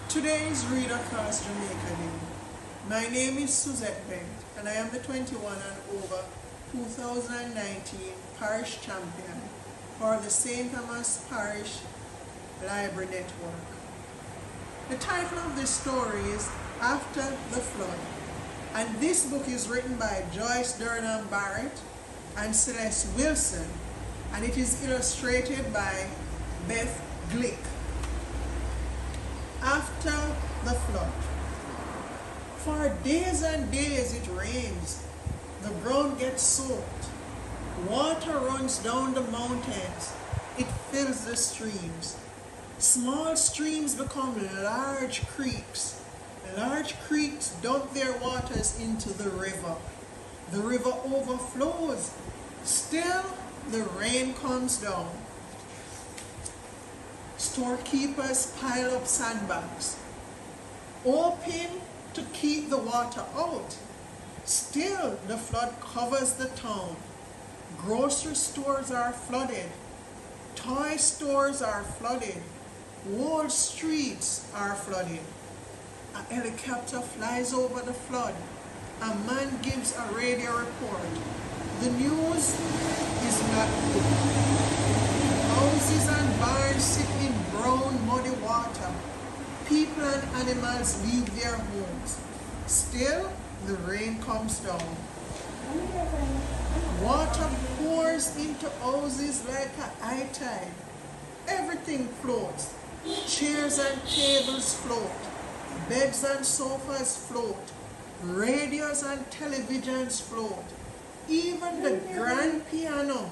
Today's Read Across Jamaica Day. My name is Suzette Bent and I am the 21 and over 2019 Parish Champion for the St. Thomas Parish Library Network. The title of this story is After the Flood, and this book is written by Joyce Durham Barrett and Celeste Wilson, and it is illustrated by Beth Glick. After the flood. For days and days it rains. The ground gets soaked. Water runs down the mountains. It fills the streams. Small streams become large creeks. Large creeks dump their waters into the river. The river overflows. Still, the rain comes down. Storekeepers pile up sandbags, hoping to keep the water out. Still, the flood covers the town. Grocery stores are flooded. Toy stores are flooded. Whole streets are flooded. A helicopter flies over the flood. A man gives a radio report. The news is not good. Houses and barns sit in brown, muddy water. People and animals leave their homes. Still, the rain comes down. Water pours into houses like a high tide. Everything floats. Chairs and tables float. Beds and sofas float. Radios and televisions float. Even the grand piano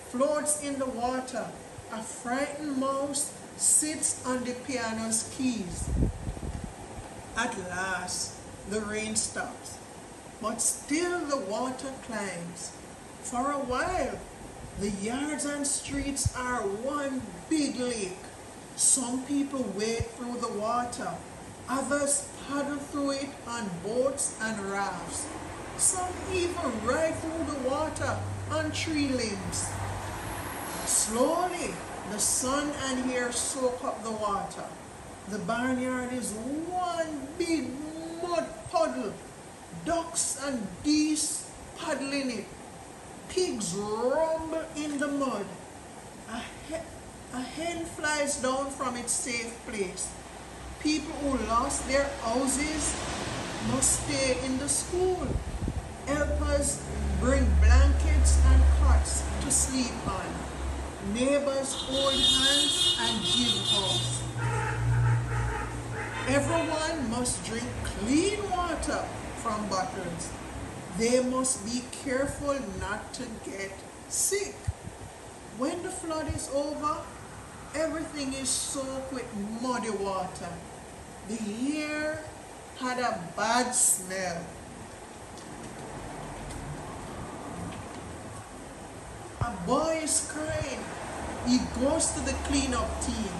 floats in the water. A frightened mouse sits on the piano's keys. At last, the rain stops, but still the water climbs. For a while, the yards and streets are one big lake. Some people wade through the water. Others paddle through it on boats and rafts. Some even ride through the water on tree limbs. Slowly, the sun and air soak up the water. The barnyard is one big mud puddle. Ducks and geese paddle in it. Pigs rumble in the mud. A hen flies down from its safe place. People who lost their houses must stay in the school. Helpers bring blankets and cots to sleep on. Neighbors hold hands and give hugs. Everyone must drink clean water from bottles. They must be careful not to get sick. When the flood is over, everything is soaked with muddy water. The air had a bad smell. A boy is crying. He goes to the cleanup team.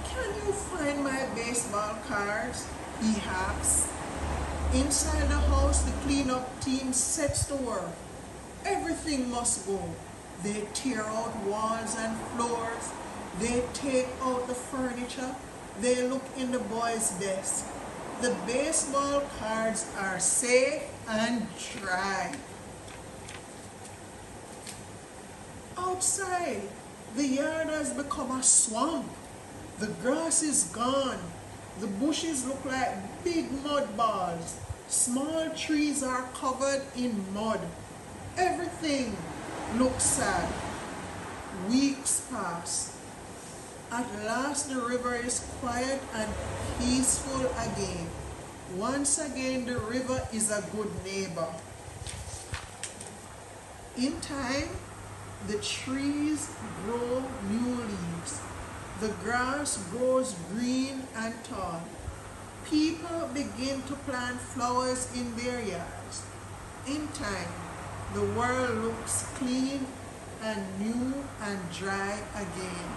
"Can you find my baseball cards?" he asks. Inside the house, the cleanup team sets to work. Everything must go. They tear out walls and floors. They take out the furniture. They look in the boy's desk. The baseball cards are safe and dry. Outside, the yard has become a swamp. The grass is gone. The bushes look like big mud balls. Small trees are covered in mud. Everything looks sad. Weeks pass. At last the river is quiet and peaceful again. Once again the river is a good neighbor. In time, the trees grow new leaves. The grass grows green and tall. People begin to plant flowers in their yards. In time, the world looks clean and new and dry again.